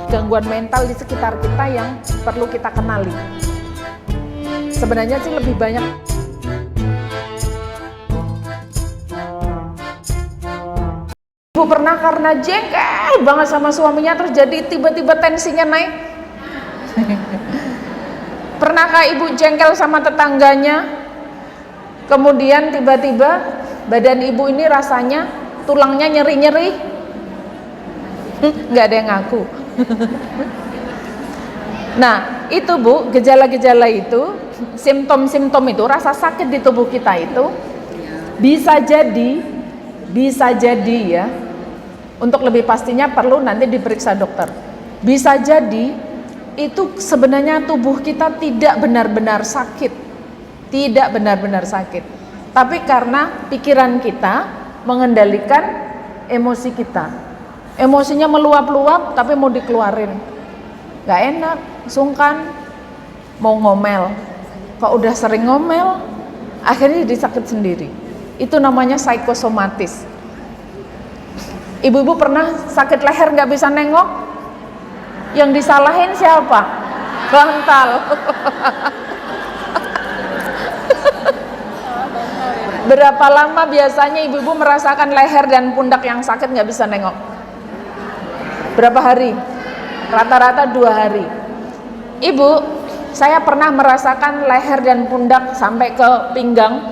gangguan mental di sekitar kita yang perlu kita kenali. Sebenarnya sih lebih banyak. Ibu pernah karena jengkel banget sama suaminya terus jadi tiba-tiba tensinya naik? Pernahkah ibu jengkel sama tetangganya? Kemudian tiba-tiba badan ibu ini rasanya tulangnya nyeri-nyeri? Nggak ada yang ngaku. Nah itu Bu, gejala-gejala itu, simptom-simptom itu, rasa sakit di tubuh kita itu bisa jadi ya, untuk lebih pastinya perlu nanti diperiksa dokter. Bisa jadi itu sebenarnya tubuh kita tidak benar-benar sakit, tapi karena pikiran kita mengendalikan emosi kita. Emosinya meluap-luap tapi mau dikeluarin gak enak, sungkan, mau ngomel. Kok udah sering ngomel akhirnya jadi sakit sendiri. Itu namanya psikosomatis. Ibu-ibu pernah sakit leher gak bisa nengok? Yang disalahin siapa? Bantal. Berapa lama biasanya ibu-ibu merasakan leher dan pundak yang sakit gak bisa nengok? Berapa hari? Rata-rata 2 hari. Ibu, saya pernah merasakan leher dan pundak sampai ke pinggang.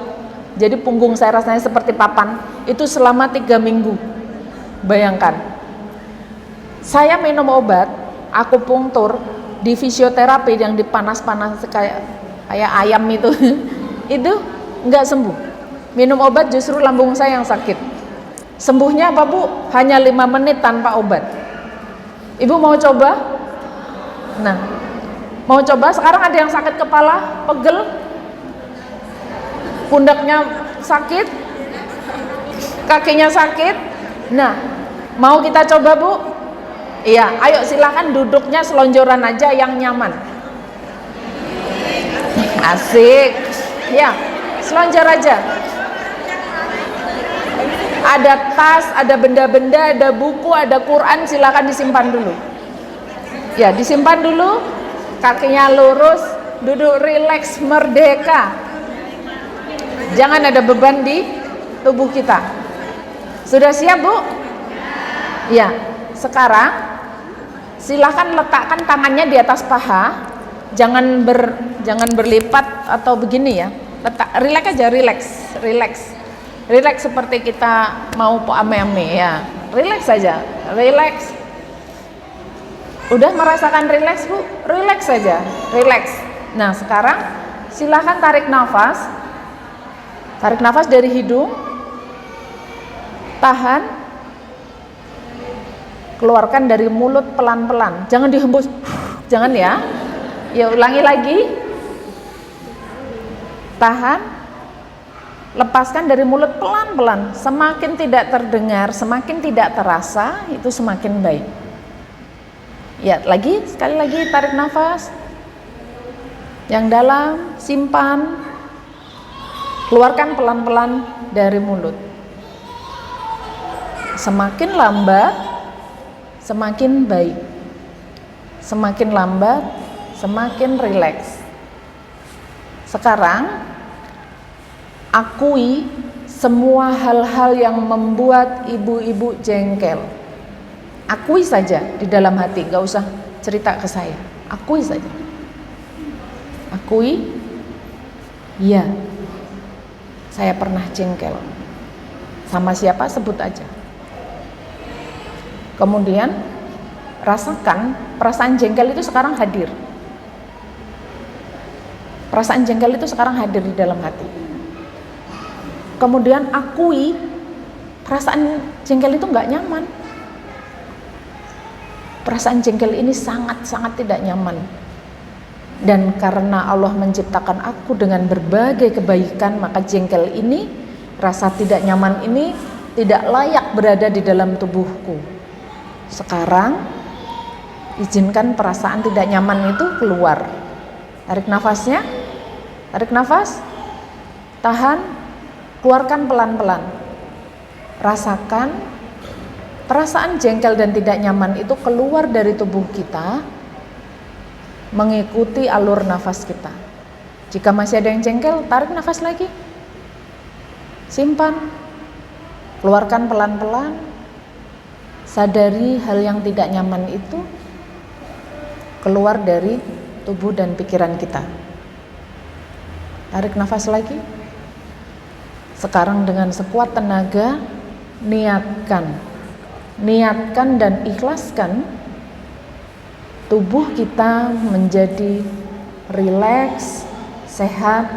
Jadi punggung saya rasanya seperti papan. Itu selama 3 minggu. Bayangkan. Saya minum obat akupunktur di fisioterapi yang dipanas-panas kayak ayam itu. Itu nggak sembuh. Minum obat justru lambung saya yang sakit. Sembuhnya apa Bu? Hanya 5 menit tanpa obat. Ibu mau coba? Nah, mau coba? Sekarang ada yang sakit kepala, pegel, pundaknya sakit, kakinya sakit. Nah, mau kita coba Bu? Iya, ayo silakan duduknya selonjoran aja yang nyaman. Asik. Ya, selonjor aja. Ada tas, ada benda-benda, ada buku, ada Quran, silakan disimpan dulu. Ya, disimpan dulu. Kakinya lurus, duduk rileks, merdeka. Jangan ada beban di tubuh kita. Sudah siap Bu? Ya, sekarang silakan letakkan tangannya di atas paha. Jangan berlipat atau begini ya. Letak, rileks aja, rileks seperti kita mau ame-ame ya. Rileks saja, rileks. Udah merasakan rileks Bu? Rileks saja, rileks. Nah sekarang silahkan tarik nafas. Tarik nafas dari hidung. Tahan. Keluarkan dari mulut pelan-pelan. Jangan dihembus. Jangan ya. Ya ulangi lagi. Tahan. Lepaskan dari mulut pelan-pelan. Semakin tidak terdengar, semakin tidak terasa, itu semakin baik. Ya, lagi, sekali lagi tarik nafas. Yang dalam, simpan. Keluarkan pelan-pelan dari mulut. Semakin lambat, semakin baik. Semakin lambat, semakin rileks. Sekarang akui semua hal-hal yang membuat ibu-ibu jengkel. Akui saja di dalam hati, gak usah cerita ke saya. Akui saja. Akui, ya, saya pernah jengkel. Sama siapa sebut aja. Kemudian rasakan perasaan jengkel itu sekarang hadir. Perasaan jengkel itu sekarang hadir di dalam hati. Kemudian akui perasaan jengkel itu nggak nyaman. Perasaan jengkel ini sangat-sangat tidak nyaman. Dan karena Allah menciptakan aku dengan berbagai kebaikan, maka jengkel ini, rasa tidak nyaman ini tidak layak berada di dalam tubuhku. Sekarang izinkan perasaan tidak nyaman itu keluar. Tarik nafasnya. Tarik nafas. Tahan. Keluarkan pelan-pelan. Rasakan perasaan jengkel dan tidak nyaman itu keluar dari tubuh kita mengikuti alur nafas kita. Jika masih ada yang jengkel, tarik nafas lagi, simpan, keluarkan pelan-pelan, sadari hal yang tidak nyaman itu keluar dari tubuh dan pikiran kita. Tarik nafas lagi. Sekarang dengan sekuat tenaga, niatkan dan ikhlaskan tubuh kita menjadi rileks, sehat,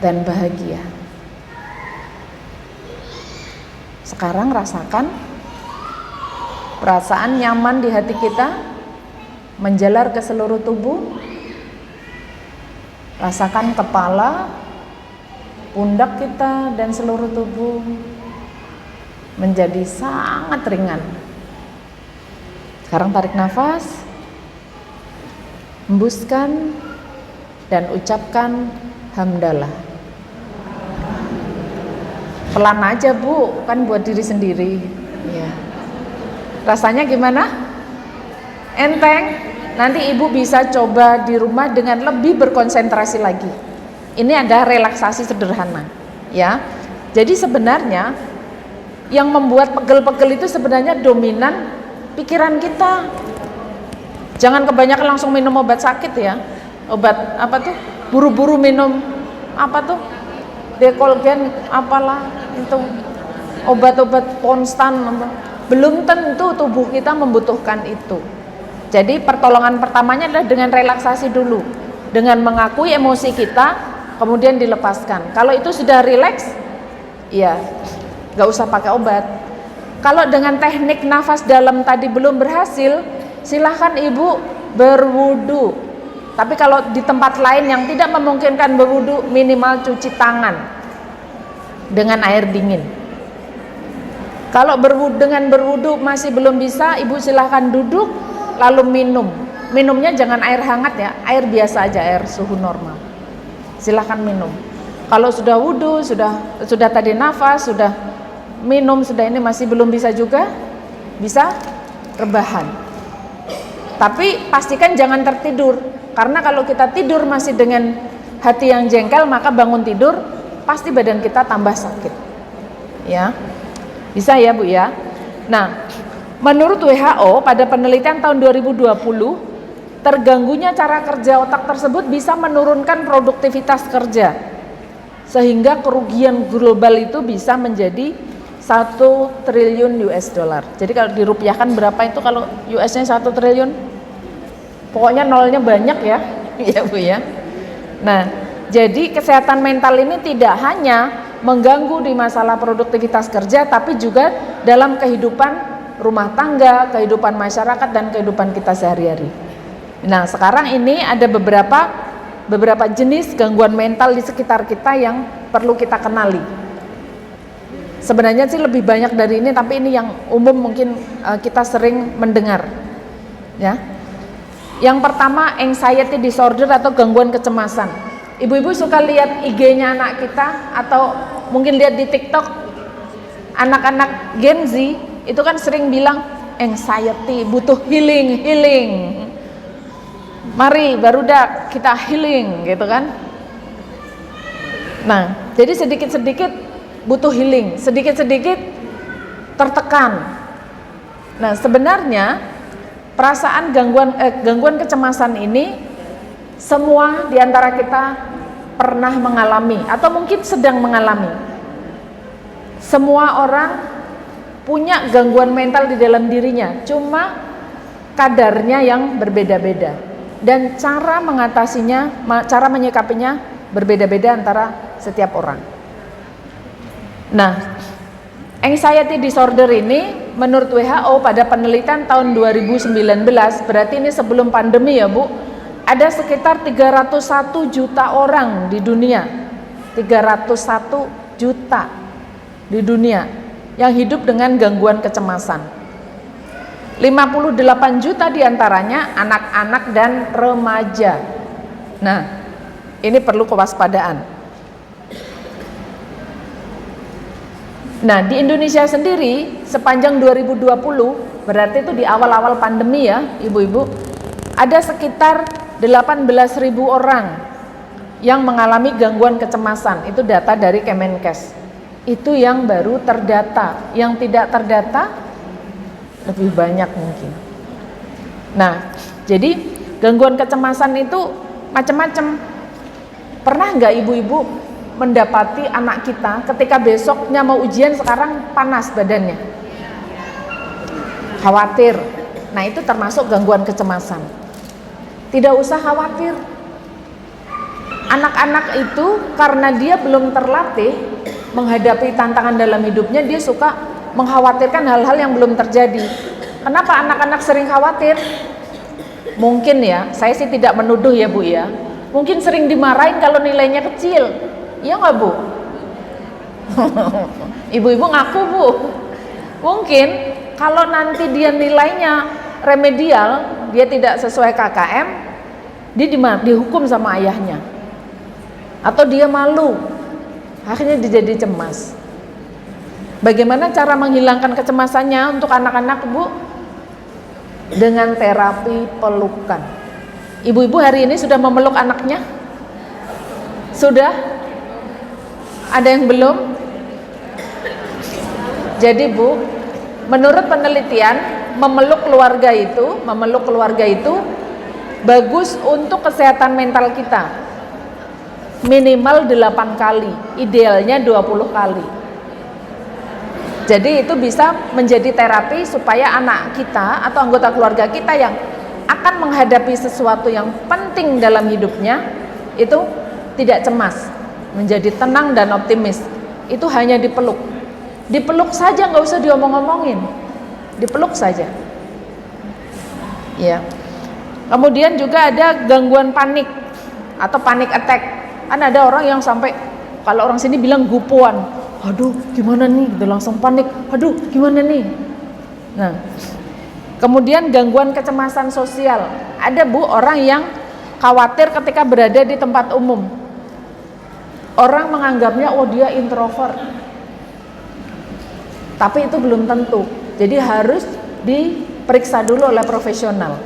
dan bahagia. Sekarang rasakan perasaan nyaman di hati kita menjalar ke seluruh tubuh. Rasakan kepala, pundak kita dan seluruh tubuh menjadi sangat ringan. Sekarang tarik nafas, hembuskan dan ucapkan hamdalah. Pelan aja Bu, kan buat diri sendiri ya. Rasanya gimana? Enteng? Nanti ibu bisa coba di rumah dengan lebih berkonsentrasi lagi. Ini ada relaksasi sederhana ya. Jadi sebenarnya yang membuat pegel-pegel itu sebenarnya dominan pikiran kita. Jangan kebanyakan langsung minum obat sakit ya. Obat apa tuh? Buru-buru minum apa tuh? Dekolgen apalah itu. Obat-obat konstan. Belum tentu tubuh kita membutuhkan itu. Jadi pertolongan pertamanya adalah dengan relaksasi dulu, dengan mengakui emosi kita, kemudian dilepaskan. Kalau itu sudah rileks, ya nggak usah pakai obat. Kalau dengan teknik nafas dalam tadi belum berhasil, silahkan ibu berwudu. Tapi kalau di tempat lain yang tidak memungkinkan berwudu, minimal cuci tangan dengan air dingin. Kalau dengan berwudu masih belum bisa, ibu silahkan duduk lalu minum. Minumnya jangan air hangat ya, air biasa aja, air suhu normal. Silahkan minum. Kalau sudah wudu, sudah tadi nafas, sudah minum, sudah ini masih belum bisa juga, bisa rebahan. Tapi pastikan jangan tertidur, karena kalau kita tidur masih dengan hati yang jengkel, maka bangun tidur pasti badan kita tambah sakit. Ya, bisa ya Bu ya. Nah, menurut WHO pada penelitian tahun 2020, terganggunya cara kerja otak tersebut bisa menurunkan produktivitas kerja, sehingga kerugian global itu bisa menjadi 1 triliun US dollar. Jadi kalau dirupiahkan berapa itu kalau US-nya 1 triliun? Pokoknya nolnya banyak ya. Iya Bu ya. Nah, jadi kesehatan mental ini tidak hanya mengganggu di masalah produktivitas kerja, tapi juga dalam kehidupan rumah tangga, kehidupan masyarakat, dan kehidupan kita sehari-hari. Nah, sekarang ini ada beberapa jenis gangguan mental di sekitar kita yang perlu kita kenali. Sebenarnya sih lebih banyak dari ini, tapi ini yang umum mungkin kita sering mendengar. Ya. Yang pertama, anxiety disorder atau gangguan kecemasan. Ibu-ibu suka lihat IG-nya anak kita atau mungkin lihat di TikTok anak-anak Gen Z itu kan sering bilang anxiety, butuh healing. Mari barudak kita healing gitu kan. Nah, jadi sedikit-sedikit butuh healing, sedikit-sedikit tertekan. Nah, sebenarnya perasaan gangguan kecemasan ini semua diantara kita pernah mengalami atau mungkin sedang mengalami. Semua orang punya gangguan mental di dalam dirinya, cuma kadarnya yang berbeda-beda dan cara mengatasinya, cara menyikapinya berbeda-beda antara setiap orang. Nah, anxiety disorder ini menurut WHO pada penelitian tahun 2019, berarti ini sebelum pandemi ya Bu, ada sekitar 301 juta orang di dunia, 301 juta di dunia yang hidup dengan gangguan kecemasan. 58 juta diantaranya anak-anak dan remaja. Nah, ini perlu kewaspadaan. Nah, di Indonesia sendiri sepanjang 2020, berarti itu di awal-awal pandemi ya, ibu-ibu, ada sekitar 18.000 orang yang mengalami gangguan kecemasan. Itu data dari Kemenkes. Itu yang baru terdata. Yang tidak terdata lebih banyak mungkin. Nah, jadi gangguan kecemasan itu macam-macam. Pernah nggak ibu-ibu mendapati anak kita ketika besoknya mau ujian sekarang panas badannya, khawatir? Nah, itu termasuk gangguan kecemasan. Tidak usah khawatir. Anak-anak itu karena dia belum terlatih menghadapi tantangan dalam hidupnya, dia suka mengkhawatirkan hal-hal yang belum terjadi. Kenapa anak-anak sering khawatir? Mungkin ya, saya sih tidak menuduh ya Bu ya, mungkin sering dimarahin kalau nilainya kecil. Iya nggak Bu? Ibu-ibu ngaku Bu. Mungkin kalau nanti dia nilainya remedial, dia tidak sesuai KKM, dia dihukum sama ayahnya. Atau dia malu, akhirnya dia jadi cemas. Bagaimana cara menghilangkan kecemasannya untuk anak-anak Bu? Dengan terapi pelukan. Ibu-ibu hari ini sudah memeluk anaknya? Sudah? Ada yang belum? Jadi Bu, menurut penelitian, memeluk keluarga itu bagus untuk kesehatan mental kita. Minimal 8 kali, idealnya 20 kali. Jadi itu bisa menjadi terapi supaya anak kita atau anggota keluarga kita yang akan menghadapi sesuatu yang penting dalam hidupnya itu tidak cemas, menjadi tenang dan optimis. Itu hanya dipeluk. Dipeluk saja, nggak usah diomong-omongin. Dipeluk saja. Ya. Kemudian juga ada gangguan panik atau panic attack. Kan ada orang yang sampai, kalau orang sini bilang gupuan. Aduh, gimana nih? Gitu, langsung panik. Aduh, gimana nih? Nah, kemudian gangguan kecemasan sosial. Ada Bu orang yang khawatir ketika berada di tempat umum. Orang menganggapnya, oh dia introvert. Tapi itu belum tentu. Jadi harus diperiksa dulu oleh profesional.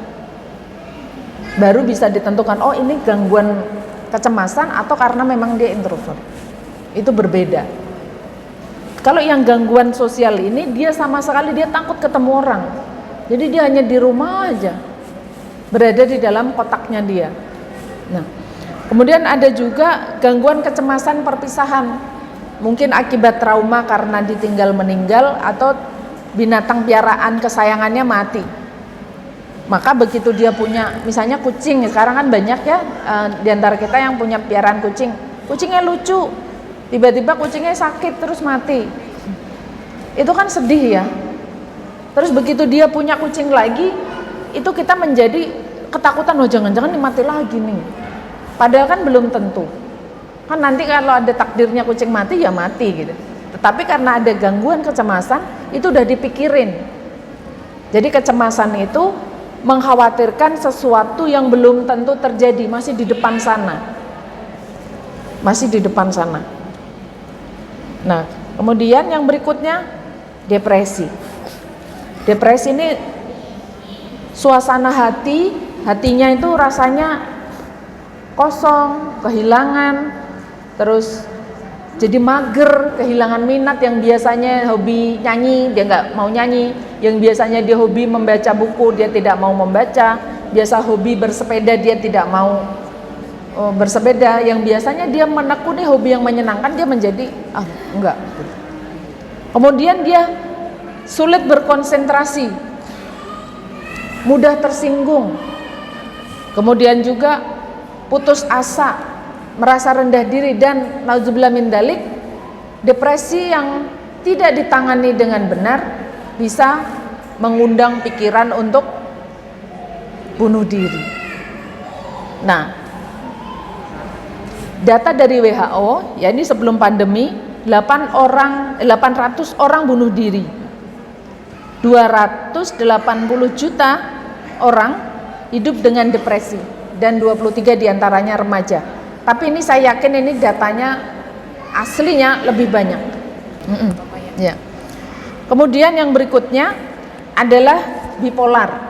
Baru bisa ditentukan, oh ini gangguan kecemasan atau karena memang dia introvert. Itu berbeda. Kalau yang gangguan sosial ini, dia sama sekali dia takut ketemu orang. Jadi dia hanya di rumah aja, berada di dalam kotaknya dia. Nah, kemudian ada juga gangguan kecemasan perpisahan. Mungkin akibat trauma karena ditinggal meninggal atau binatang piaraan kesayangannya mati. Maka begitu dia punya, misalnya kucing, sekarang kan banyak ya di antara kita yang punya piaraan kucing. Kucingnya lucu, tiba-tiba kucingnya sakit terus mati. Itu kan sedih ya. Terus begitu dia punya kucing lagi, itu kita menjadi ketakutan, oh jangan-jangan mati lagi nih. Padahal kan belum tentu. Kan nanti kalau ada takdirnya kucing mati ya mati gitu. Tetapi karena ada gangguan kecemasan, itu udah dipikirin. Jadi kecemasan itu mengkhawatirkan sesuatu yang belum tentu terjadi, masih di depan sana. Masih di depan sana. Nah, kemudian yang berikutnya depresi. Depresi ini suasana hatinya itu rasanya kosong, kehilangan, terus jadi mager, kehilangan minat. Yang biasanya hobi nyanyi, dia nggak mau nyanyi. Yang biasanya dia hobi membaca buku, dia tidak mau membaca. Biasa hobi bersepeda, dia tidak mau bersepeda. Yang biasanya dia menekuni hobi yang menyenangkan, dia menjadi enggak. Kemudian dia sulit berkonsentrasi, mudah tersinggung. Kemudian juga putus asa, merasa rendah diri, dan nauzubillah min dzalik, depresi yang tidak ditangani dengan benar bisa mengundang pikiran untuk bunuh diri. Nah, data dari WHO, ya ini sebelum pandemi, 800 orang bunuh diri, 280 juta orang hidup dengan depresi, dan 23 diantaranya remaja. Tapi ini saya yakin ini datanya aslinya lebih banyak. Ya. Kemudian yang berikutnya adalah bipolar.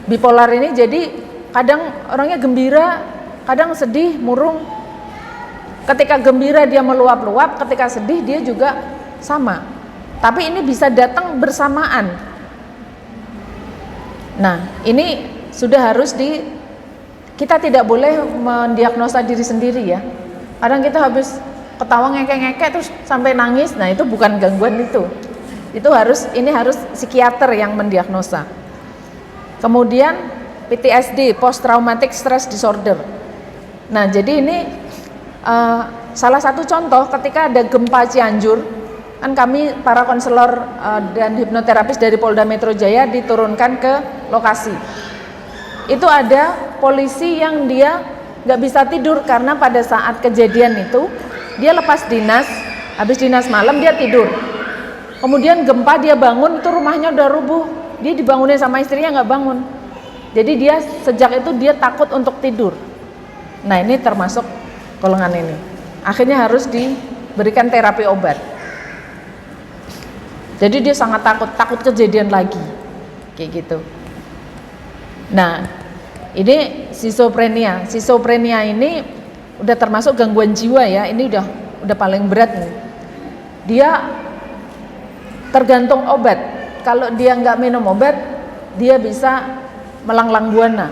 Bipolar ini jadi kadang orangnya gembira, kadang sedih, murung. Ketika gembira dia meluap-luap, ketika sedih dia juga sama. Tapi ini bisa datang bersamaan. Nah, ini sudah harus kita tidak boleh mendiagnosa diri sendiri ya. Kadang kita habis ketawa ngekek-ngekek terus sampai nangis. Nah, itu bukan gangguan itu. Ini harus psikiater yang mendiagnosa. Kemudian PTSD, post traumatic stress disorder. Nah, jadi ini salah satu contoh ketika ada gempa Cianjur, kan kami para konselor dan hipnoterapis dari Polda Metro Jaya diturunkan ke lokasi. Itu ada polisi yang dia nggak bisa tidur karena pada saat kejadian itu dia lepas dinas, habis dinas malam dia tidur. Kemudian gempa dia bangun, itu rumahnya udah rubuh. Dia dibangunin sama istrinya nggak bangun. Jadi dia sejak itu dia takut untuk tidur. Nah, ini termasuk golongan ini. Akhirnya harus diberikan terapi obat. Jadi dia sangat takut kejadian lagi. Kayak gitu. Nah, ini schizophrenia. Schizophrenia ini udah termasuk gangguan jiwa ya. Ini udah paling berat nih. Dia tergantung obat. Kalau dia nggak minum obat, dia bisa melanglang buana,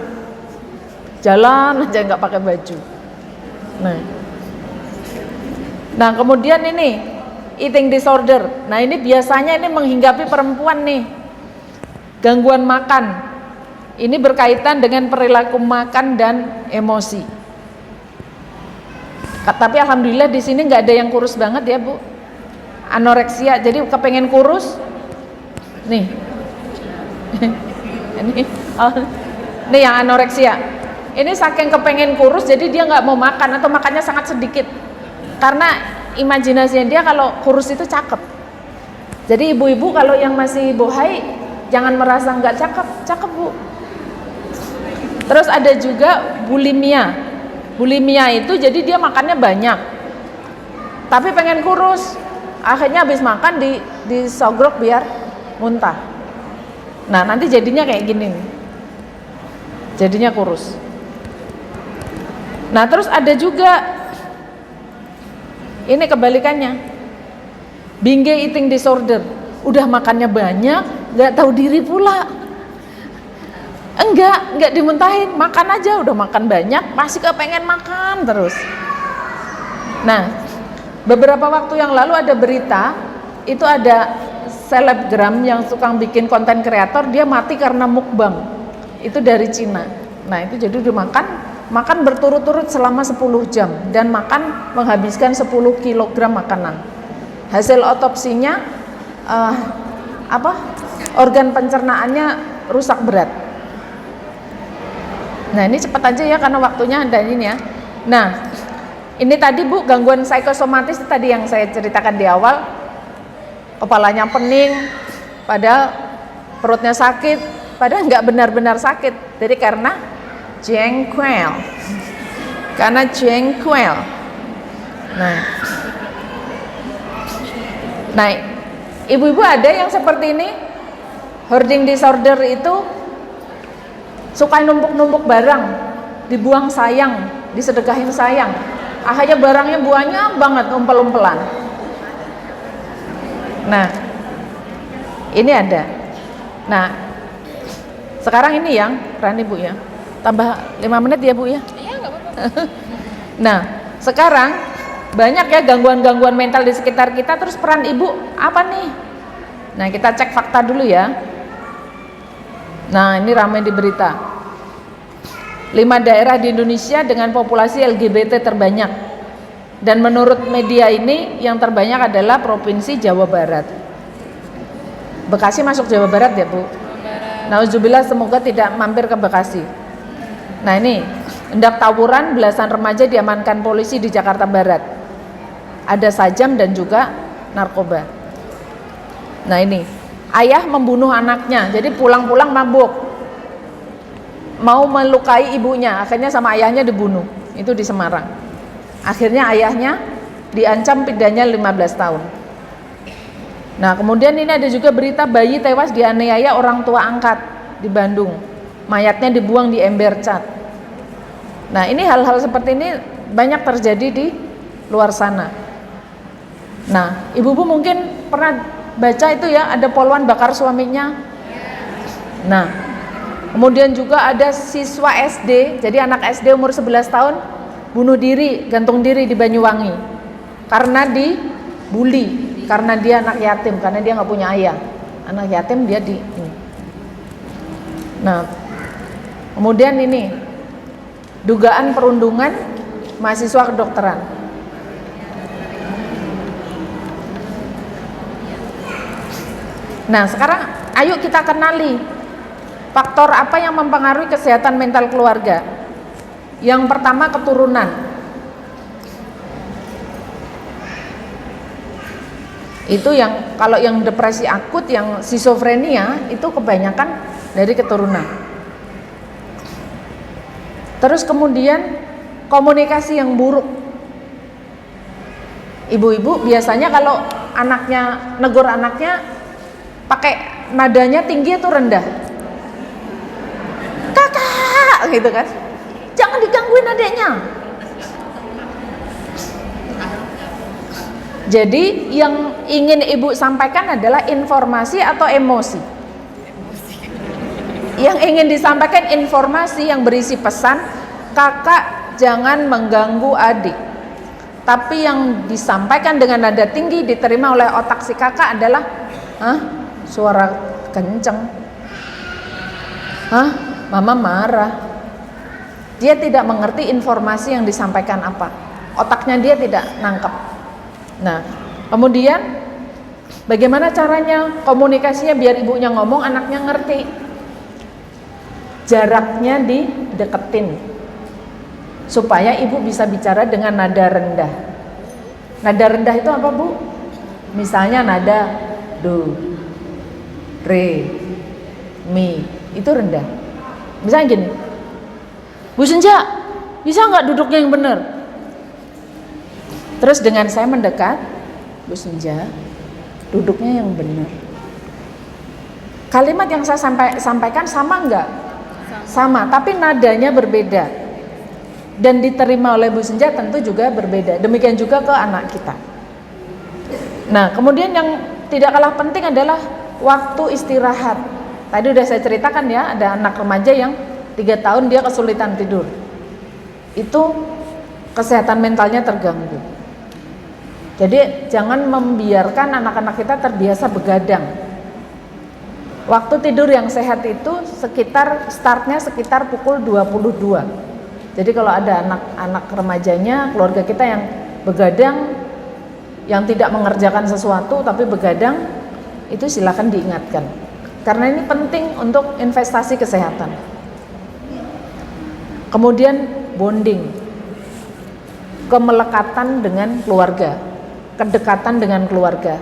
jalan aja nggak pakai baju. Nah kemudian ini eating disorder. Nah ini biasanya ini menghinggapi perempuan nih, gangguan makan. Ini berkaitan dengan perilaku makan dan emosi. Tapi alhamdulillah di sini nggak ada yang kurus banget ya Bu. Anoreksia, jadi kepengen kurus nih. Ini yang anoreksia. Ini saking kepengen kurus jadi dia nggak mau makan atau makannya sangat sedikit. Karena imajinasinya dia kalau kurus itu cakep. Jadi ibu-ibu kalau yang masih bohai jangan merasa nggak cakep, cakep Bu. Terus ada juga bulimia. Bulimia itu jadi dia makannya banyak, tapi pengen kurus. Akhirnya habis makan disogrok biar muntah. Nah nanti jadinya kayak gini nih, jadinya kurus. Nah terus ada juga ini kebalikannya, binge eating disorder. Udah makannya banyak, nggak tahu diri pula. Enggak dimuntahin, makan aja, udah makan banyak masih kepengen makan terus. Nah beberapa waktu yang lalu ada berita, itu ada selebgram yang suka bikin konten kreator, dia mati karena mukbang. Itu dari Cina. Nah itu jadi udah makan berturut-turut selama 10 jam dan menghabiskan 10 kg makanan. Hasil otopsinya organ pencernaannya rusak berat. Nah ini cepat aja ya karena waktunya ada ini ya. Nah ini tadi Bu, gangguan psikosomatis tadi yang saya ceritakan di awal. Kepalanya pening, padahal perutnya sakit, padahal nggak benar-benar sakit. Jadi karena jengkel. Nah, ibu-ibu ada yang seperti ini, hoarding disorder itu suka numpuk-numpuk barang, dibuang sayang, disedekahin sayang. Akhirnya barangnya banyak banget, umpel-umpelan. Nah, ini ada. Nah, sekarang ini yang Rani Bu ya. Tambah 5 menit ya Bu ya. Iya, nggak apa-apa. Nah, sekarang banyak ya gangguan-gangguan mental di sekitar kita. Terus peran ibu apa nih? Nah, kita cek fakta dulu ya. Nah, ini ramai di berita. 5 daerah di Indonesia dengan populasi LGBT terbanyak, dan menurut media ini yang terbanyak adalah Provinsi Jawa Barat. Bekasi masuk Jawa Barat ya Bu? Nauzubillah, semoga tidak mampir ke Bekasi. Nah ini hendak tawuran, belasan remaja diamankan polisi di Jakarta Barat. Ada sajam dan juga narkoba. Nah ini ayah membunuh anaknya, jadi pulang-pulang mabuk, mau melukai ibunya, akhirnya sama ayahnya dibunuh. Itu di Semarang. Akhirnya ayahnya diancam pidana 15 tahun. Nah, kemudian ini ada juga berita bayi tewas dianiaya orang tua angkat di Bandung. Mayatnya dibuang di ember cat. Nah, ini hal-hal seperti ini banyak terjadi di luar sana. Nah, ibu-ibu mungkin pernah baca itu ya, ada poluan bakar suaminya. Nah, kemudian juga ada siswa SD, jadi anak SD umur 11 tahun bunuh diri, gantung diri di Banyuwangi karena dibully, karena dia anak yatim, karena dia nggak punya ayah, anak yatim dia di ini. Nah, kemudian ini dugaan perundungan mahasiswa kedokteran. Nah, sekarang ayo kita kenali faktor apa yang mempengaruhi kesehatan mental keluarga. Yang pertama, keturunan. Itu yang kalau yang depresi akut, yang skizofrenia itu kebanyakan dari keturunan. Terus kemudian komunikasi yang buruk. Ibu-ibu biasanya kalau anaknya negur anaknya pakai nadanya tinggi atau rendah? Kakak gitu kan. Jangan digangguin adeknya. Jadi yang ingin ibu sampaikan adalah informasi atau emosi? Yang ingin disampaikan informasi yang berisi pesan, kakak jangan mengganggu adik. Tapi yang disampaikan dengan nada tinggi diterima oleh otak si kakak adalah, suara kenceng, mama marah. Dia tidak mengerti informasi yang disampaikan apa. Otaknya dia tidak nangkep. Nah, kemudian bagaimana caranya komunikasinya biar ibunya ngomong, anaknya ngerti. Jaraknya dideketin supaya ibu bisa bicara dengan nada rendah. Nada rendah itu apa, Bu? Misalnya nada do, re, mi, itu rendah. Misalnya gini, Bu Senja, bisa nggak duduknya yang benar? Terus dengan saya mendekat, Bu Senja, duduknya yang benar. Kalimat yang saya sampaikan sama nggak? Sama, tapi nadanya berbeda. Dan diterima oleh Bu Senja tentu juga berbeda. Demikian juga ke anak kita. Nah, kemudian yang tidak kalah penting adalah waktu istirahat. Tadi udah saya ceritakan ya, ada anak remaja yang 3 tahun dia kesulitan tidur. Itu kesehatan mentalnya terganggu. Jadi jangan membiarkan anak-anak kita terbiasa begadang. Waktu tidur yang sehat itu startnya sekitar pukul 22. Jadi kalau ada anak-anak remajanya, keluarga kita yang begadang, yang tidak mengerjakan sesuatu tapi begadang, itu silakan diingatkan. Karena ini penting untuk investasi kesehatan. Kemudian bonding, kemelekatan dengan keluarga, kedekatan dengan keluarga.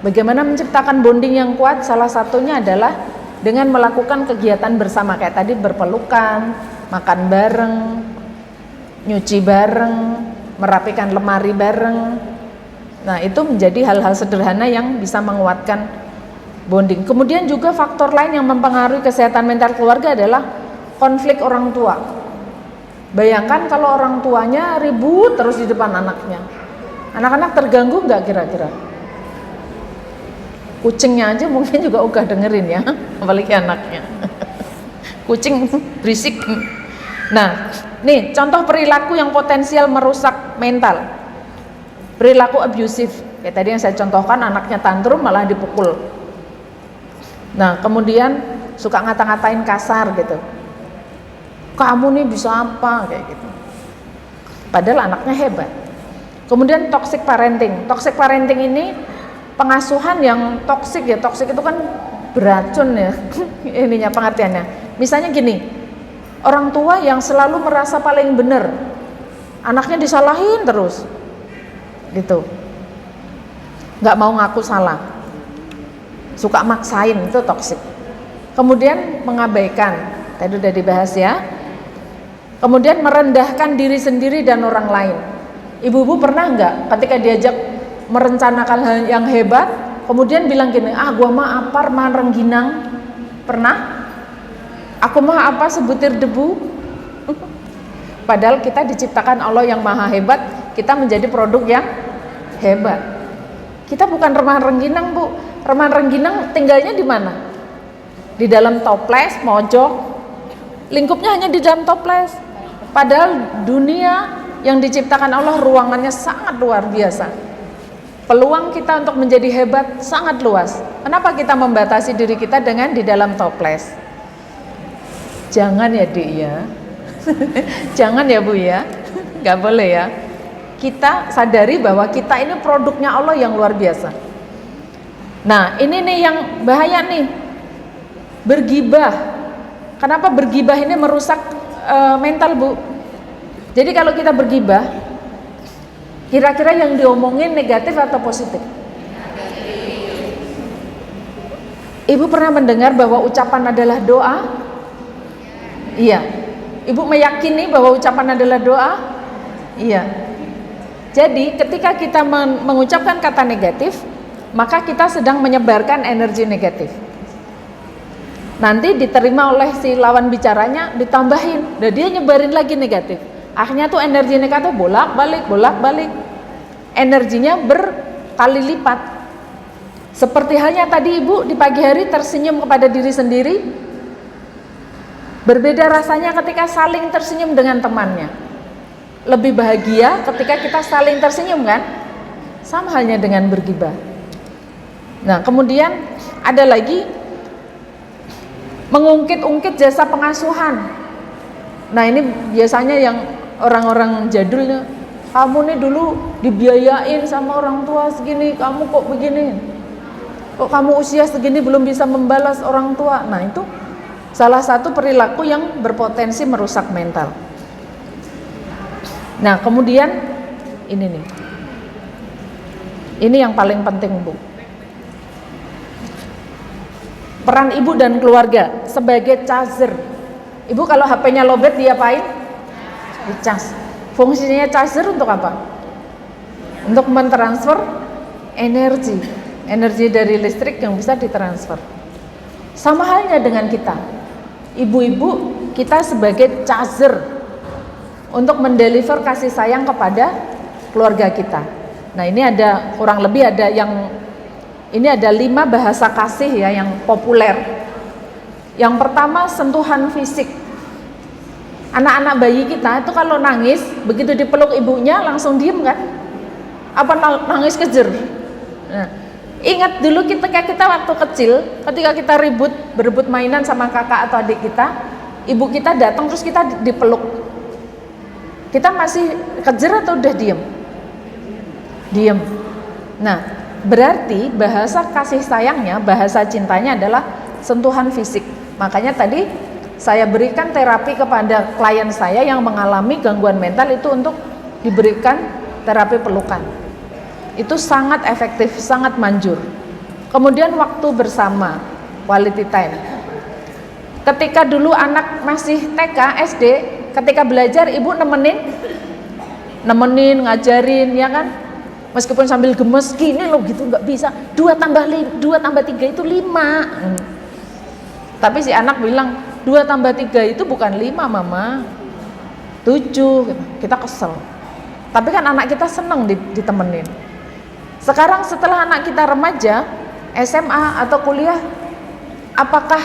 Bagaimana menciptakan bonding yang kuat? Salah satunya adalah dengan melakukan kegiatan bersama, kayak tadi berpelukan, makan bareng, nyuci bareng, merapikan lemari bareng. Nah, itu menjadi hal-hal sederhana yang bisa menguatkan bonding. Kemudian juga faktor lain yang mempengaruhi kesehatan mental keluarga adalah konflik orang tua. Bayangkan kalau orang tuanya ribut terus di depan anaknya, anak-anak terganggu nggak kira-kira? Kucingnya aja mungkin juga udah dengerin ya, apalagi anaknya. Kucing berisik. Nah, nih contoh perilaku yang potensial merusak mental. Perilaku abusif, kayak tadi yang saya contohkan, anaknya tantrum malah dipukul. Nah, kemudian suka ngata-ngatain kasar gitu. Kamu nih bisa apa, kayak gitu. Padahal anaknya hebat. Kemudian toxic parenting. Toxic parenting ini pengasuhan yang toksik ya. Toksik itu kan beracun ya. Ininya pengertiannya. Misalnya gini, orang tua yang selalu merasa paling benar, anaknya disalahin terus, gitu. Nggak mau ngaku salah, suka maksain, itu toksik. Kemudian mengabaikan, tadi udah dibahas ya. Kemudian merendahkan diri sendiri dan orang lain. Ibu-ibu pernah nggak ketika diajak merencanakan hal yang hebat, kemudian bilang gini, gua mah apar man rengginang. Pernah? Aku mah apa sebutir debu. Padahal kita diciptakan Allah yang maha hebat, kita menjadi produk yang hebat. Kita bukan remahan rengginang, Bu. Remahan rengginang tinggalnya di mana? Di dalam toples, mojok. Lingkupnya hanya di dalam toples. Padahal dunia yang diciptakan Allah ruangannya sangat luar biasa. Peluang kita untuk menjadi hebat sangat luas. Kenapa kita membatasi diri kita dengan di dalam toples? Jangan ya, Dik ya. Jangan ya, Bu ya. Gak boleh ya. Kita sadari bahwa kita ini produknya Allah yang luar biasa. Nah, ini nih yang bahaya nih. Bergibah. Kenapa bergibah ini merusak mental, Bu? Jadi kalau kita bergibah, kira-kira yang diomongin negatif atau positif? Ibu pernah mendengar bahwa ucapan adalah doa? Iya. Ibu meyakini bahwa ucapan adalah doa? Iya. Jadi ketika kita mengucapkan kata negatif, maka kita sedang menyebarkan energi negatif. Nanti diterima oleh si lawan bicaranya, ditambahin, dan dia nyebarin lagi negatif. Akhirnya tuh energi negatif bolak-balik. Energinya berkali lipat. Seperti halnya tadi ibu di pagi hari tersenyum kepada diri sendiri. Berbeda rasanya ketika saling tersenyum dengan temannya. Lebih bahagia ketika kita saling tersenyum kan? Sama halnya dengan bergibah. Nah, kemudian ada lagi mengungkit-ungkit jasa pengasuhan. Nah, ini biasanya yang orang-orang jadulnya, kamu nih dulu dibiayain sama orang tua segini, kamu kok begini? Kok kamu usia segini belum bisa membalas orang tua? Nah, itu salah satu perilaku yang berpotensi merusak mental. Nah, kemudian ini nih. Ini yang paling penting, Bu. Peran ibu dan keluarga sebagai charger. Ibu kalau HP-nya lowbat diapain? Dicas. Fungsinya charger untuk apa? Untuk mentransfer energi. Energi dari listrik yang bisa ditransfer. Sama halnya dengan kita. Ibu-ibu, kita sebagai charger untuk mendeliver kasih sayang kepada keluarga kita. Nah, ini ada kurang lebih ada yang ini ada 5 bahasa kasih ya yang populer. Yang pertama, sentuhan fisik. Anak-anak bayi kita itu kalau nangis, begitu dipeluk ibunya langsung diem kan? Apa nangis kejer? Nah, ingat dulu ketika kita waktu kecil, ketika kita berebut mainan sama kakak atau adik kita, ibu kita datang terus kita dipeluk. Kita masih kejer atau udah diem? Diem. Nah, berarti bahasa kasih sayangnya, bahasa cintanya adalah sentuhan fisik. Makanya tadi saya berikan terapi kepada klien saya yang mengalami gangguan mental itu untuk diberikan terapi pelukan. Itu sangat efektif, sangat manjur. Kemudian waktu bersama, quality time. Ketika dulu anak masih TK, SD, ketika belajar ibu nemenin, ngajarin ya kan? Meskipun sambil gemes gini loh gitu, nggak bisa. 2 tambah 3 itu 5. Tapi si anak bilang 2 tambah 3 itu bukan 5 mama, 7. Kita kesel. Tapi kan anak kita seneng ditemenin. Sekarang setelah anak kita remaja, SMA atau kuliah, apakah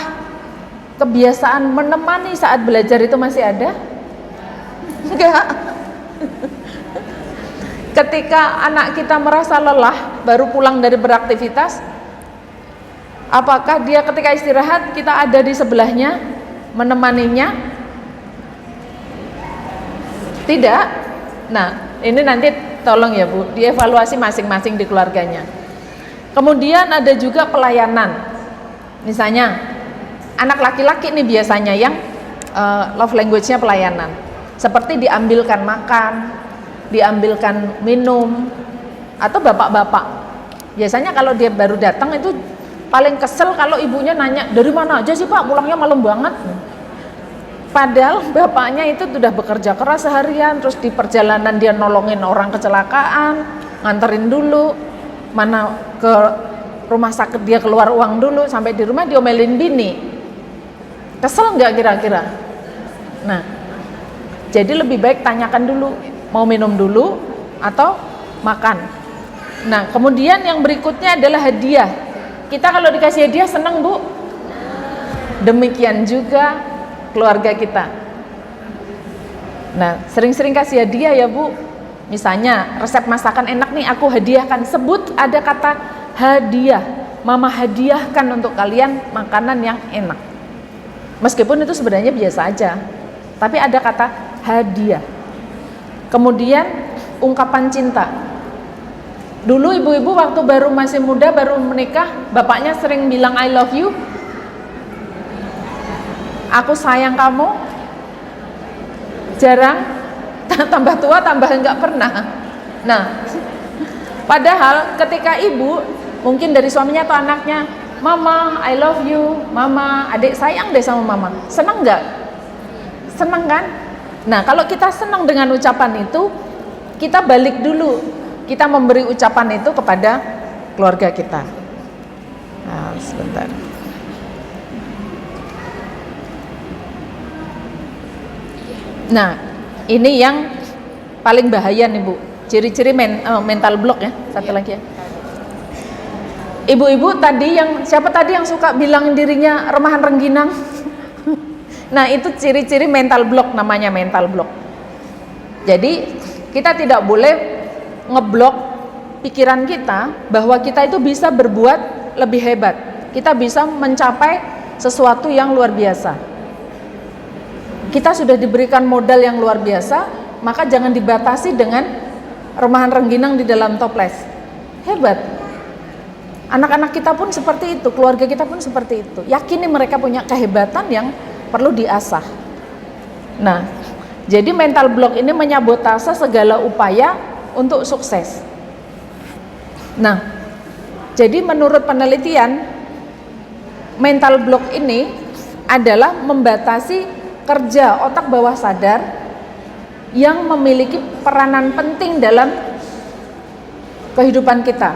kebiasaan menemani saat belajar itu masih ada? Enggak. Ketika anak kita merasa lelah baru pulang dari beraktivitas, apakah dia ketika istirahat kita ada di sebelahnya menemaninya? Tidak. Nah, ini nanti tolong ya Bu, dievaluasi masing-masing di keluarganya. Kemudian ada juga pelayanan. Misalnya anak laki-laki nih biasanya yang love language-nya pelayanan. Seperti diambilkan makan, diambilkan minum, atau bapak-bapak. Biasanya kalau dia baru datang itu paling kesel kalau ibunya nanya, dari mana aja sih Pak, pulangnya malam banget. Padahal bapaknya itu sudah bekerja keras seharian, terus di perjalanan dia nolongin orang kecelakaan, nganterin dulu, mana ke rumah sakit dia keluar uang dulu, sampai di rumah diomelin bini. Kesel nggak kira-kira? Nah, jadi lebih baik tanyakan dulu, mau minum dulu atau makan. Nah, kemudian yang berikutnya adalah hadiah. Kita kalau dikasih hadiah senang, Bu. Demikian juga keluarga kita. Nah, sering-sering kasih hadiah ya, Bu. Misalnya resep masakan enak nih, aku hadiahkan. Sebut ada kata hadiah. Mama hadiahkan untuk kalian makanan yang enak. Meskipun itu sebenarnya biasa aja, tapi ada kata hadiah. Kemudian ungkapan cinta. Dulu ibu-ibu waktu baru masih muda, baru menikah, bapaknya sering bilang I love you, aku sayang kamu. Jarang, tambah tua tambah enggak pernah. Nah, padahal ketika ibu mungkin dari suaminya atau anaknya, mama I love you, mama adik sayang deh sama mama, senang nggak? Senang kan? Nah, kalau kita senang dengan ucapan itu, kita balik dulu, kita memberi ucapan itu kepada keluarga kita. Nah, sebentar. Nah, ini yang paling bahaya nih, Bu. Ciri-ciri mental block ya. Satu lagi ya. Ibu-ibu tadi siapa tadi yang suka bilang dirinya remahan rengginang? Nah, itu ciri-ciri mental block, namanya mental block. Jadi, kita tidak boleh ngeblok pikiran kita bahwa kita itu bisa berbuat lebih hebat. Kita bisa mencapai sesuatu yang luar biasa. Kita sudah diberikan modal yang luar biasa, maka jangan dibatasi dengan remahan rengginang di dalam toples. Hebat. Anak-anak kita pun seperti itu, keluarga kita pun seperti itu. Yakini mereka punya kehebatan yang perlu diasah. Nah, jadi mental block ini menyabotase segala upaya untuk sukses. Nah, jadi menurut penelitian, mental block ini adalah membatasi kerja otak bawah sadar yang memiliki peranan penting dalam kehidupan kita.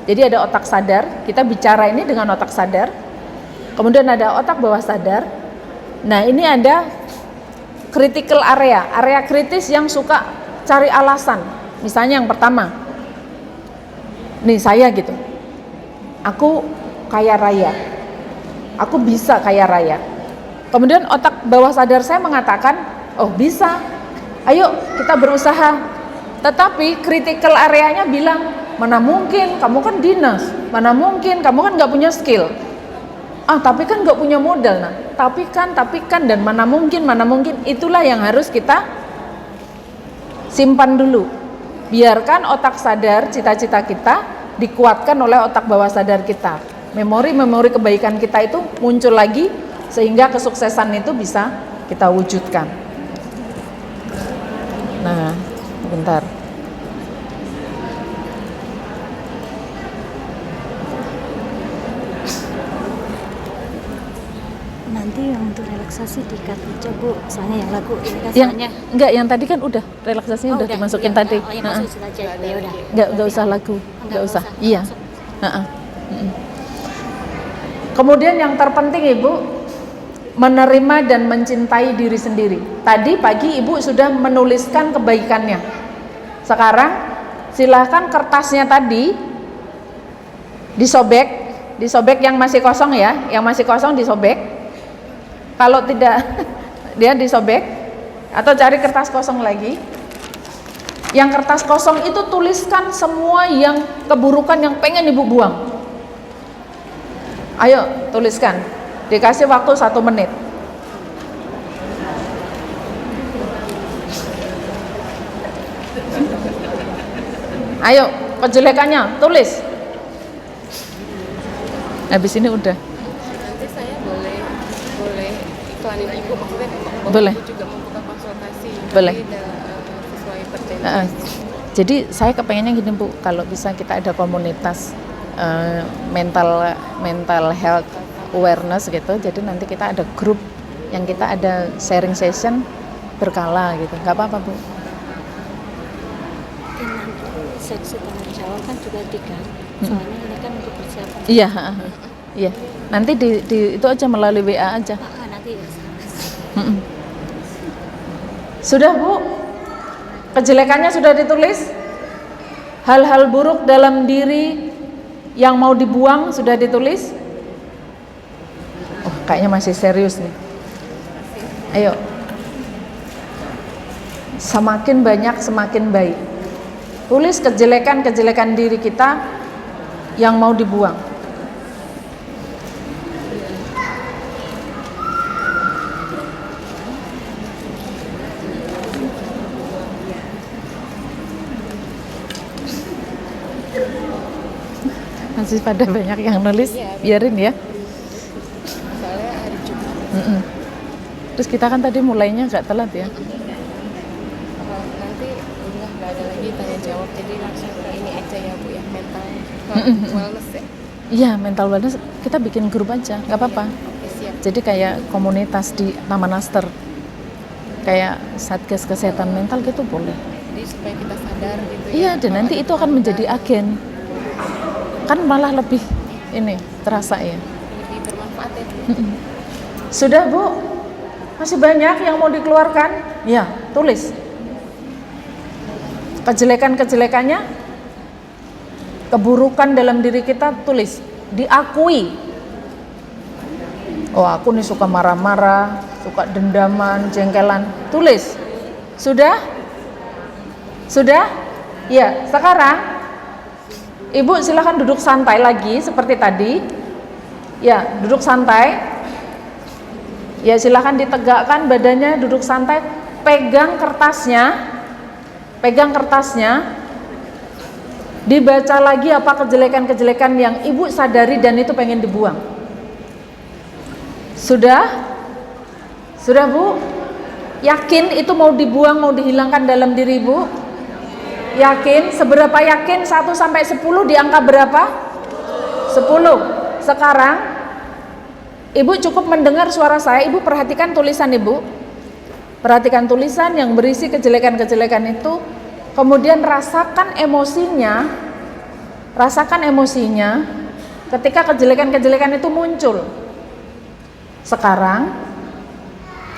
Jadi ada otak sadar, kita bicara ini dengan otak sadar. Kemudian ada otak bawah sadar. Nah, ini ada critical area, area kritis yang suka cari alasan. Misalnya yang pertama, nih saya gitu, aku kaya raya, aku bisa kaya raya. Kemudian otak bawah sadar saya mengatakan, oh bisa, ayo kita berusaha. Tetapi critical areanya bilang, mana mungkin, kamu kan dinas, mana mungkin, kamu kan gak punya skill. Tapi kan gak punya modal. Nah, tapi kan, dan mana mungkin, itulah yang harus kita simpan dulu. Biarkan otak sadar, cita-cita kita dikuatkan oleh otak bawah sadar kita. Memori-memori kebaikan kita itu muncul lagi, sehingga kesuksesan itu bisa kita wujudkan. Nah, bentar. Nanti yang untuk relaksasi di-cut aja, Bu. Soalnya yang lagu ini kan enggak, yang tadi kan udah relaksasinya udah dimasukin tadi. Oh, yang masukin aja. Ya udah. Enggak usah lagu. Enggak usah. Iya. Kemudian yang terpenting, Ibu, menerima dan mencintai diri sendiri. Tadi pagi Ibu sudah menuliskan kebaikannya. Sekarang silahkan kertasnya tadi disobek yang masih kosong ya, yang masih kosong disobek. Kalau tidak dia disobek atau cari kertas kosong lagi. Yang kertas kosong itu tuliskan semua yang keburukan yang pengen Ibu buang. Ayo tuliskan. Dikasih waktu 1 menit. Ayo, kejelekannya tulis. Habis ini udah. Nanti saya boleh iklanin Ibu, maksudnya boleh. Ibu juga membuka konsultasi. Boleh. Sesuai perjanjian. Jadi saya kepengennya gini, Bu, kalau bisa kita ada komunitas mental health awareness gitu. Jadi nanti kita ada grup yang kita ada sharing session berkala gitu. Nggak apa-apa, Bu. Mungkin nanti seksi tanya jawab kan juga 3. Soalnya ini kan untuk persiapan. Iya, iya. Nanti itu aja melalui WA aja. Nanti SMS. Sudah Bu? Kejelekannya sudah ditulis? Hal-hal buruk dalam diri yang mau dibuang sudah ditulis? Oh, kayaknya masih serius nih. Ayo. Semakin banyak semakin baik. Tulis kejelekan-kejelekan diri kita yang mau dibuang. Masih pada banyak yang nulis, biarin ya. Soalnya hari Jumat. Terus kita kan tadi mulainya agak telat ya. Nanti udah nggak ada lagi tanya jawab, jadi langsung ke ini aja ya Bu ya, mental wellness ya. Iya, mental wellness kita bikin grup aja, nggak apa-apa. Oke, siap. Jadi kayak komunitas di Taman Aster, kayak Satgas Kesehatan Mental gitu boleh. Jadi supaya kita sadar gitu ya. Iya, dan nanti itu akan menjadi agen. Kan malah lebih ini terasa ya. Lebih bermanfaat ya Bu. Sudah Bu? Masih banyak yang mau dikeluarkan? Ya, tulis. Kejelekan-kejelekannya, keburukan dalam diri kita tulis, diakui. Oh, aku nih suka marah-marah, suka dendaman, jengkelan, tulis. Sudah? Sudah? Ya, sekarang Ibu silakan duduk santai lagi seperti tadi. Ya, duduk santai. Ya, silakan ditegakkan badannya, duduk santai. Pegang kertasnya. Pegang kertasnya. Dibaca lagi apa kejelekan-kejelekan yang Ibu sadari dan itu pengen dibuang. Sudah? Sudah Bu? Yakin itu mau dibuang, mau dihilangkan dalam diri Ibu? Yakin? Seberapa yakin? 1 sampai 10 di angka berapa? 10. Sekarang Ibu cukup mendengar suara saya, Ibu perhatikan tulisan Ibu. Perhatikan tulisan yang berisi kejelekan-kejelekan itu. Kemudian rasakan emosinya. Rasakan emosinya ketika kejelekan-kejelekan itu muncul. Sekarang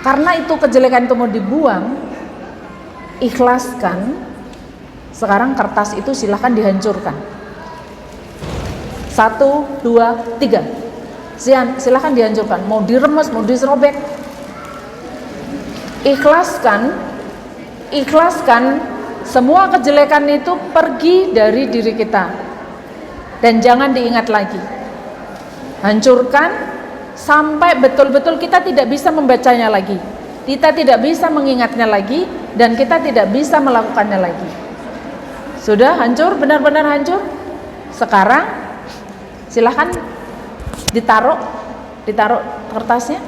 karena itu kejelekan itu mau dibuang, ikhlaskan. Sekarang kertas itu silahkan dihancurkan. 1, 2, 3. Silahkan dihancurkan. Mau diremes, mau diserobek. Ikhlaskan. Ikhlaskan semua kejelekan itu pergi dari diri kita. Dan jangan diingat lagi. Hancurkan sampai betul-betul kita tidak bisa membacanya lagi. Kita tidak bisa mengingatnya lagi. Dan kita tidak bisa melakukannya lagi. Sudah hancur, benar-benar hancur. Sekarang silahkan ditaruh kertasnya.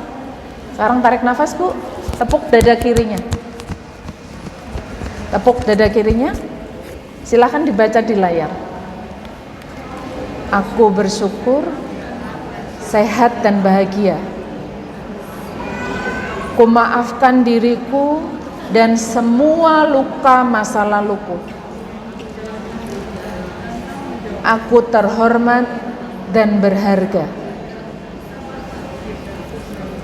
Sekarang tarik nafas Bu, tepuk dada kirinya. Tepuk dada kirinya. Silahkan dibaca di layar. Aku bersyukur sehat dan bahagia. Kumaafkan diriku dan semua luka masa laluku. Aku terhormat dan berharga.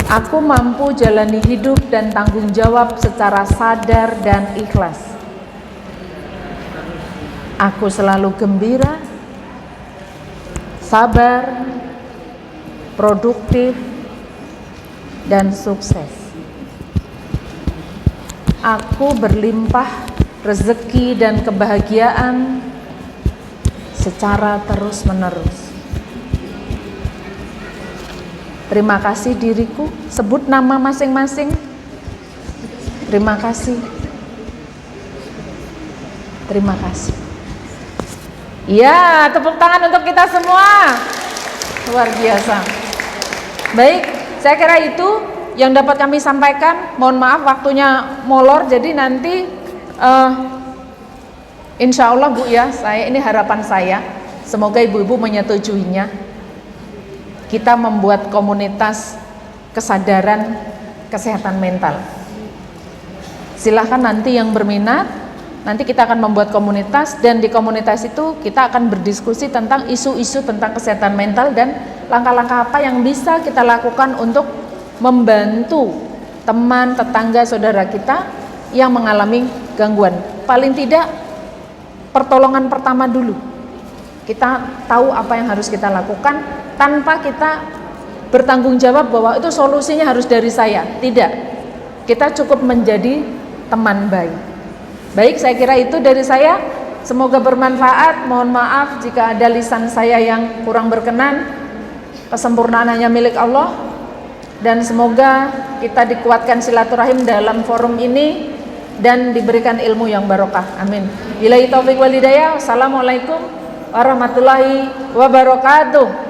Aku mampu jalani hidup dan tanggung jawab secara sadar dan ikhlas. Aku selalu gembira, sabar, produktif, dan sukses. Aku berlimpah rezeki dan kebahagiaan secara terus-menerus. Terima kasih diriku. Sebut nama masing-masing. Terima kasih. Terima kasih. Ya, tepuk tangan untuk kita semua. Luar biasa. Baik, saya kira itu yang dapat kami sampaikan. Mohon maaf waktunya molor, jadi nanti insya Allah Bu ya, ini harapan saya, semoga ibu-ibu menyetujuinya. Kita membuat komunitas kesadaran kesehatan mental. Silahkan nanti yang berminat Nanti kita akan membuat komunitas, dan di komunitas itu kita akan berdiskusi tentang isu-isu tentang kesehatan mental dan langkah-langkah apa yang bisa kita lakukan untuk membantu teman, tetangga, saudara kita yang mengalami gangguan. Paling tidak pertolongan pertama dulu. Kita tahu apa yang harus kita lakukan tanpa kita bertanggung jawab bahwa itu solusinya harus dari saya. Tidak. Kita cukup menjadi teman baik. Baik, saya kira itu dari saya. Semoga bermanfaat. Mohon maaf jika ada lisan saya yang kurang berkenan. Kesempurnaan hanya milik Allah. Dan semoga kita dikuatkan silaturahim dalam forum ini dan diberikan ilmu yang barokah. Amin. Billahi taufiq wal hidayah. Wassalamualaikum warahmatullahi wabarakatuh.